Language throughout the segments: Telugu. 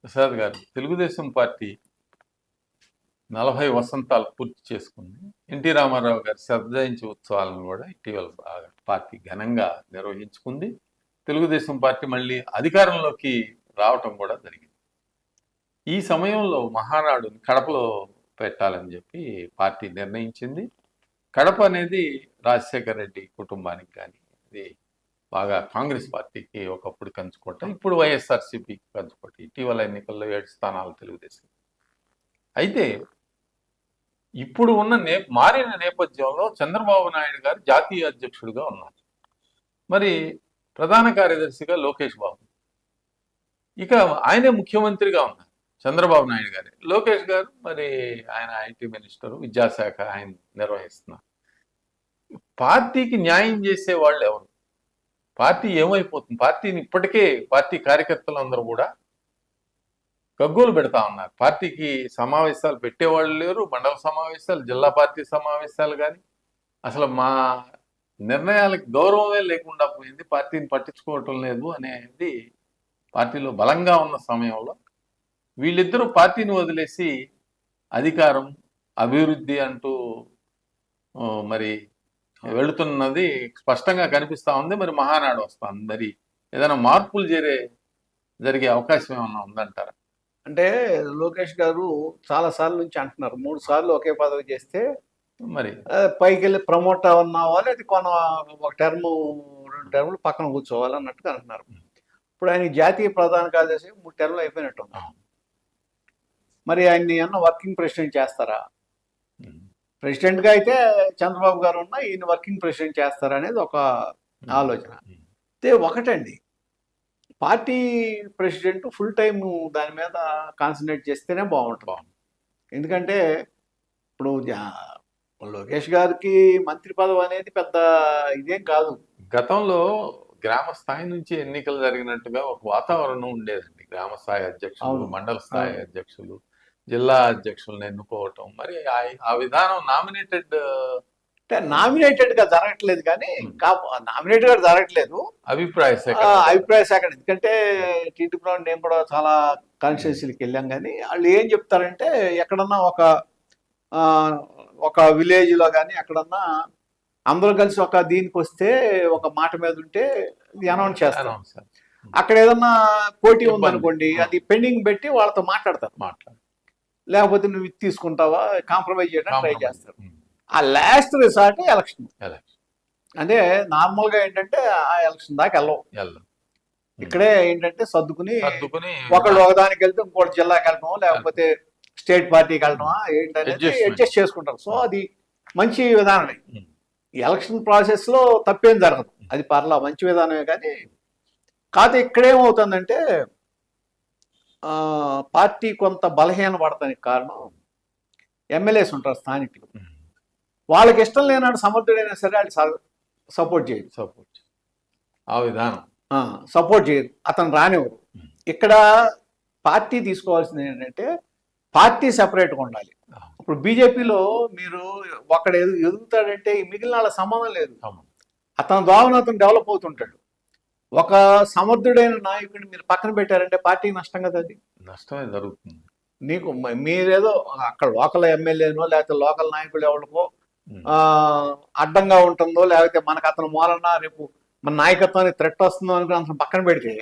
ప్రసాద్ గారు, తెలుగుదేశం పార్టీ 40 వసంతాలు పూర్తి చేసుకుంది. ఎన్టీ రామారావు గారి శతజయంతి ఉత్సవాలను కూడా ఇటీవల పార్టీ ఘనంగా నిర్వహించుకుంది. తెలుగుదేశం పార్టీ మళ్ళీ అధికారంలోకి రావటం కూడా జరిగింది. ఈ సమయంలో మహానాడుని కడపలో పెట్టాలని చెప్పి పార్టీ నిర్ణయించింది. కడప అనేది రాజశేఖర రెడ్డి కుటుంబానికి కానీ ఇది బాగా కాంగ్రెస్ పార్టీకి ఒకప్పుడు కంచుకోట, ఇప్పుడు వైఎస్ఆర్సీపీకి కంచుకోట. ఇటీవల ఎన్నికల్లో 7 స్థానాలు తెలుగుదేశం. అయితే ఇప్పుడు ఉన్న మారిన నేపథ్యంలో చంద్రబాబు నాయుడు గారు జాతీయ అధ్యక్షుడిగా ఉన్నారు. మరి ప్రధాన కార్యదర్శిగా లోకేష్ బాబు, ఇక ఆయనే ముఖ్యమంత్రిగా ఉన్నారు. చంద్రబాబు నాయుడు గారే. లోకేష్ గారు మరి ఆయన ఐటీ మినిస్టరు, విద్యాశాఖ ఆయన నిర్వహిస్తున్నారు. పార్టీకి న్యాయం చేసే వాళ్ళు ఎవరు? పార్టీ ఏమైపోతుంది? పార్టీని ఇప్పటికే పార్టీ కార్యకర్తలందరూ కూడా గగ్గోలు పెడతా ఉన్నారు. పార్టీకి సమావేశాలు పెట్టేవాళ్ళు లేరు. మండల సమావేశాలు, జిల్లా పార్టీ సమావేశాలు కానీ అసలు మా నిర్ణయాలకు గౌరవమే లేకుండా పోయింది. పార్టీని పట్టించుకోవటం లేదు అనేది పార్టీలో బలంగా ఉన్న సమయంలో వీళ్ళిద్దరూ పార్టీని వదిలేసి అధికారం, అభివృద్ధి అంటూ మరి వెళుతున్నది స్పష్టంగా కనిపిస్తా ఉంది. మరి మహానాడు వస్తుంది. మరి ఏదైనా మార్పులు జరిగే అవకాశం ఏమన్నా ఉందంటారా? అంటే లోకేష్ గారు చాలా సార్లు నుంచి అంటున్నారు, 3 సార్లు ఒకే పదవి చేస్తే మరి పైకి వెళ్ళి ప్రమోట్ అవ్వాలి, అది ఒక టర్మ్ 2 టర్ములు పక్కన కూర్చోవాలి అన్నట్టుగా అంటున్నారు. ఇప్పుడు ఆయన జాతీయ ప్రధాన కార్యదర్శి 3 టర్ములు అయిపోయినట్టు. మరి ఆయన్ని అన్న వర్కింగ్ ప్రెసిడెంట్ చేస్తారా? ప్రెసిడెంట్గా అయితే చంద్రబాబు గారు ఉన్న ఈయన వర్కింగ్ ప్రెసిడెంట్ చేస్తారా అనేది ఒక ఆలోచన. అయితే ఒకటండి, పార్టీ ప్రెసిడెంట్ ఫుల్ టైం దాని మీద కాన్సన్ట్రేట్ చేస్తేనే బాగుంటుంది. ఎందుకంటే ఇప్పుడు లోకేష్ గారికి మంత్రి పదవి అనేది పెద్ద ఇదేం కాదు. గతంలో గ్రామ స్థాయి నుంచి ఎన్నికలు జరిగినట్టుగా ఒక వాతావరణం ఉండేదండి. గ్రామ స్థాయి అధ్యక్షులు, మండల స్థాయి అధ్యక్షులు, జిల్లా అధ్యక్షులను ఎన్నుకోవటం, మరి ఆ విధానం నామినేటెడ్ గా జరగట్లేదు. కానీ నామినేటెడ్ గా జరగట్లేదు, అభిప్రాయ సేకరణ. ఎందుకంటే టీటీ బ్రౌన్ నేను కూడా చాలా కాన్స్టిట్యున్సీలకు వెళ్ళాం. కానీ వాళ్ళు ఏం చెప్తారంటే, ఎక్కడన్నా ఒక విలేజ్ లో కానీ ఎక్కడన్నా అందరూ కలిసి ఒక దీనికి వస్తే, ఒక మాట మీద ఉంటే అనౌన్స్ చేస్తారు. అక్కడ ఏదన్నా పోటీ ఉందనుకోండి, అది పెండింగ్ పెట్టి వాళ్ళతో మాట్లాడతారు. లేకపోతే నువ్వు ఇది తీసుకుంటావా, కాంప్రమైజ్ చేయడానికి ట్రై చేస్తారు. ఆ లాస్ట్ రిసార్ట్ ఎలక్షన్. అంటే నార్మల్గా ఏంటంటే ఆ ఎలక్షన్ దాకా వెళ్ళవు. ఇక్కడే ఏంటంటే సర్దుకుని ఒకళ్ళు ఒకదానికి వెళ్తే ఇంకోటి జిల్లాకి వెళ్ళటమో లేకపోతే స్టేట్ పార్టీకి వెళ్ళటమా ఏంటనేది అడ్జస్ట్ చేసుకుంటారు. సో అది మంచి విధానమే. ఎలక్షన్ ప్రాసెస్ లో తప్పేం జరగదు, అది పర్లా మంచి విధానమే. కానీ కాదు ఇక్కడేమవుతుందంటే పార్టీ కొంత బలహీన పడటానికి కారణం ఎమ్మెల్యేస్ ఉంటారు స్థానికులు. వాళ్ళకి ఇష్టం లేనాడు సమర్థుడైనా సరే వాళ్ళు సపోర్ట్ చేయరు. ఆ విధానం సపోర్ట్ చేయరు, అతను రానివ్వరు. ఇక్కడ పార్టీ తీసుకోవాల్సింది ఏంటంటే పార్టీ సెపరేట్గా ఉండాలి. ఇప్పుడు బీజేపీలో మీరు ఒకడు ఎదుగుతాడంటే మిగిలిన వాళ్ళ సంబంధం లేదు. అతని ద్వారా అతను డెవలప్ అవుతుంటాడు. ఒక సమర్థుడైన నాయకుడిని మీరు పక్కన పెట్టారంటే పార్టీకి నష్టం కదా. అది నష్టమే జరుగుతుంది. నీకు మీరేదో అక్కడ లోకల్ ఎమ్మెల్యేనో లేకపోతే లోకల్ నాయకులు ఎవరికో అడ్డంగా ఉంటుందో, లేకపోతే మనకు అతను మూలన రేపు మన నాయకత్వానికి థ్రెట్ వస్తుందో అనుకుని అతను పక్కన పెడితే,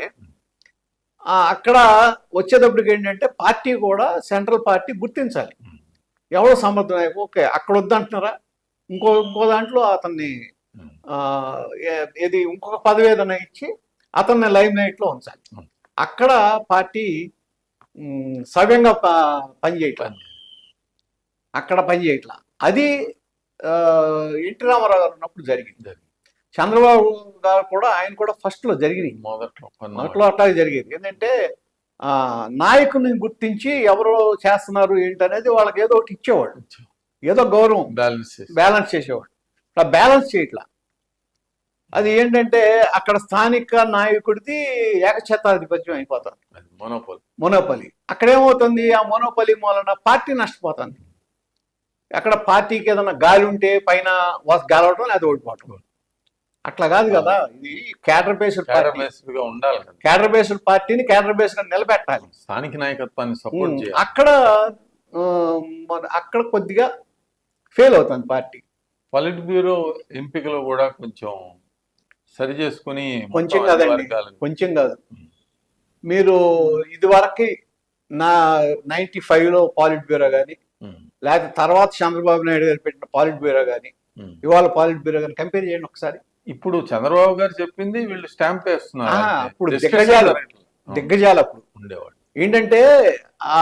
అక్కడ వచ్చేటప్పటికి ఏంటంటే పార్టీ కూడా సెంట్రల్ పార్టీ గుర్తించాలి. ఎవరో సమర్థ నాయకు ఓకే అక్కడ వద్దంటున్నారా, ఇంకో దాంట్లో అతన్ని ఏది ఇంకొక పదవి ఏదైనా ఇచ్చి అతన్ని లైమ్ లైట్లో ఉంచాలి. అక్కడ పార్టీ సవ్యంగా పనిచేయట్లా. అది ఎన్టీ రామారావు గారు ఉన్నప్పుడు జరిగింది. చంద్రబాబు గారు కూడా ఆయన కూడా ఫస్ట్లో జరిగినాయి. మొదట్లో అట్లాగే జరిగేది. ఏంటంటే నాయకుని గుర్తించి ఎవరు చేస్తున్నారు ఏంటనేది వాళ్ళకి ఏదో ఒకటి ఇచ్చేవాడు, ఏదో గౌరవం బ్యాలెన్స్ చేసేవాడు. బ్యాలెన్స్ చేయట్లా. అది ఏంటంటే అక్కడ స్థానిక నాయకుడిది ఏకఛత్రాధిపత్యం అయిపోతుంది, మొనోపలి. అక్కడేమవుతుంది, ఆ మొనోపలి మూలన పార్టీ నష్టపోతుంది. అక్కడ పార్టీకి ఏదైనా గాలి ఉంటే పైన గాలవడం లేదా ఓడిపోవటం. అట్లా కాదు కదా, ఇది క్యాడర్ బేస్డ్ పార్టీ. బేస్డ్ గా ఉండాలి కదా, క్యాడర్ బేస్డ్ పార్టీని క్యాడర్ బేస్డ్ గా నిలబెట్టాలి. స్థానిక నాయకత్వాన్ని సపోర్ట్ చేయాలి. అక్కడ కొద్దిగా ఫెయిల్ అవుతుంది పార్టీ. పొలిట్ బ్యూరో ఎంపికలో కూడా కొంచెం సరి చేసుకుని కొంచెం కాదండి, కొంచెం కాదు. మీరు ఇదివరకు నా 95లో పాలిట్ బ్యూరో కానీ, లేకపోతే తర్వాత చంద్రబాబు నాయుడు గారు పెట్టిన పాలిట్ బ్యూరో కానీ, ఇవాళ పాలిట్ బ్యూరో కానీ కంపేర్ చేయండి ఒకసారి. ఇప్పుడు చంద్రబాబు గారు చెప్పింది వీళ్ళు స్టాంప్ వేస్తున్నారు. అప్పుడు దిగ్గజాలు అప్పుడు ఉండేవాడు. ఏంటంటే ఆ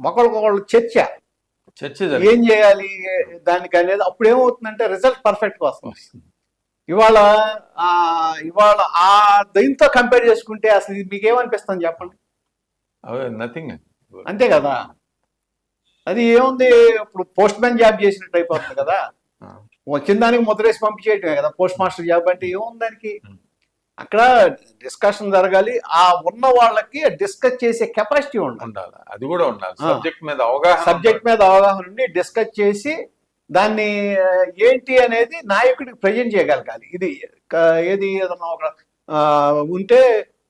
ఒకళ్ళకొకళ్ళు చర్చ ఏం చేయాలి దానికి అనేది. అప్పుడు ఏమవుతుందంటే రిజల్ట్ పర్ఫెక్ట్ గా వస్తుంది. ఇవాళ ఆ దీంతో కంపేర్ చేసుకుంటే అసలు మీకు ఏమనిపిస్తుంది చెప్పండి? నథింగ్, అంతే కదా. అది ఏముంది, ఇప్పుడు పోస్ట్ మ్యాన్ జాబ్ చేసినట్టు అయిపోతుంది కదా. వచ్చిన దానికి ముద్రేసి పంపించేయటమే కదా పోస్ట్ మాస్టర్ జాబ్ అంటే. ఏముంది దానికి? అక్కడ డిస్కషన్ జరగాలి. ఆ ఉన్న వాళ్ళకి డిస్కస్ చేసే కెపాసిటీ ఉండాలి. అది కూడా ఉండాలి. సబ్జెక్ట్ మీద అవగాహన ఉండి డిస్కస్ చేసి దాన్ని ఏంటి అనేది నాయకుడికి ప్రజెంట్ చేయగలగాలి. ఇది ఏది ఏదన్నా ఒక ఉంటే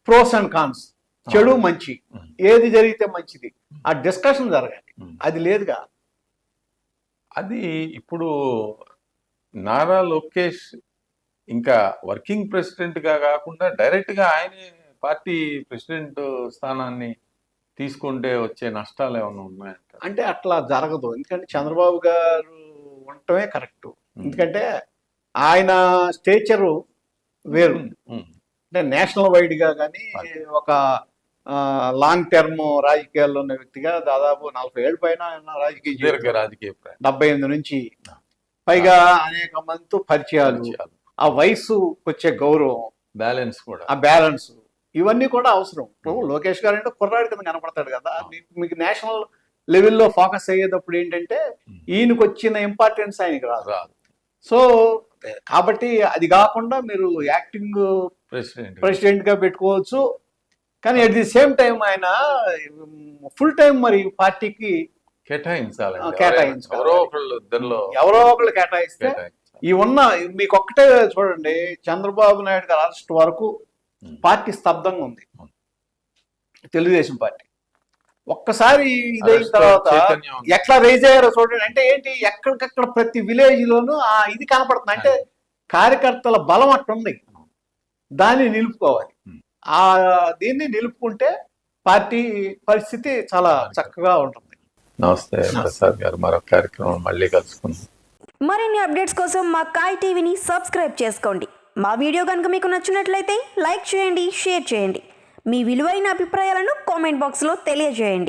ప్రోస్ అండ్ కాన్స్, చెడు మంచి, ఏది జరిగితే మంచిది, ఆ డిస్కషన్ జరగాలి. అది లేదుగా. అది ఇప్పుడు నారా లోకేష్ ఇంకా వర్కింగ్ ప్రెసిడెంట్ గా కాకుండా డైరెక్ట్ గా ఆయనే పార్టీ ప్రెసిడెంట్ స్థానాన్ని తీసుకుంటే వచ్చే నష్టాలు ఏమైనా ఉన్నాయంట? అంటే అట్లా జరగదు. ఎందుకంటే చంద్రబాబు గారు ఉండటమే కరెక్ట్. ఎందుకంటే ఆయన స్టేచరు వేరు. అంటే నేషనల్ వైడ్ గా కానీ ఒక లాంగ్ టర్మ్ రాజకీయాల్లో ఉన్న వ్యక్తిగా దాదాపు 40 ఏళ్ళ పైన రాజకీయ 78 నుంచి పైగా అనేక మందితో పరిచయాలు, ఆ వయసు వచ్చే గౌరవం, బ్యాలెన్స్ కూడా, ఆ బ్యాలెన్స్, ఇవన్నీ కూడా అవసరం. ఇప్పుడు లోకేష్ గారు అంటే కుర్రాడి కింద కనపడతాడు కదా. మీకు నేషనల్ లెవెల్లో ఫోకస్ అయ్యేటప్పుడు ఏంటంటే ఈయనకు వచ్చిన ఇంపార్టెన్స్ ఆయనకి రాదు. సో కాబట్టి అది కాకుండా మీరు యాక్టింగ్ ప్రెసిడెంట్ గా పెట్టుకోవచ్చు. కానీ అట్ ది సేమ్ టైం ఆయన ఫుల్ టైం మరి పార్టీకి కేటాయించాలి. ఎవరో ఒకళ్ళు కేటాయిస్తే ఈ ఉన్న మీకు ఒక్కటే చూడండి, చంద్రబాబు నాయుడు గారు అరెస్ట్ వరకు పార్టీ స్తబ్దంగా ఉంది, తెలుగుదేశం పార్టీ. ఒక్కసారి ఇదైన తర్వాత ఎట్లా రైజ్ అయ్యారో చూడండి. అంటే ఏంటి, ఎక్కడికక్కడ ప్రతి విలేజ్ లోనూ ఇది కనపడుతుంది. అంటే కార్యకర్తల బలం అట్టుంది, దాన్ని నిలుపుకోవాలి. దీన్ని నిలుపుకుంటే పార్టీ పరిస్థితి చాలా చక్కగా ఉంటుంది. నమస్తే ప్రసాద్ గారు, మరొక కార్యక్రమం మళ్ళీ కలుసుకుందాం. మరిన్ని అప్డేట్స్ కోసం మా కాయ్ టీవీని సబ్స్క్రైబ్ చేసుకోండి. మా వీడియో కనుక మీకు నచ్చినట్లయితే లైక్ చేయండి, షేర్ చేయండి. మీ విలువైన అభిప్రాయాలను కామెంట్ బాక్స్లో తెలియజేయండి.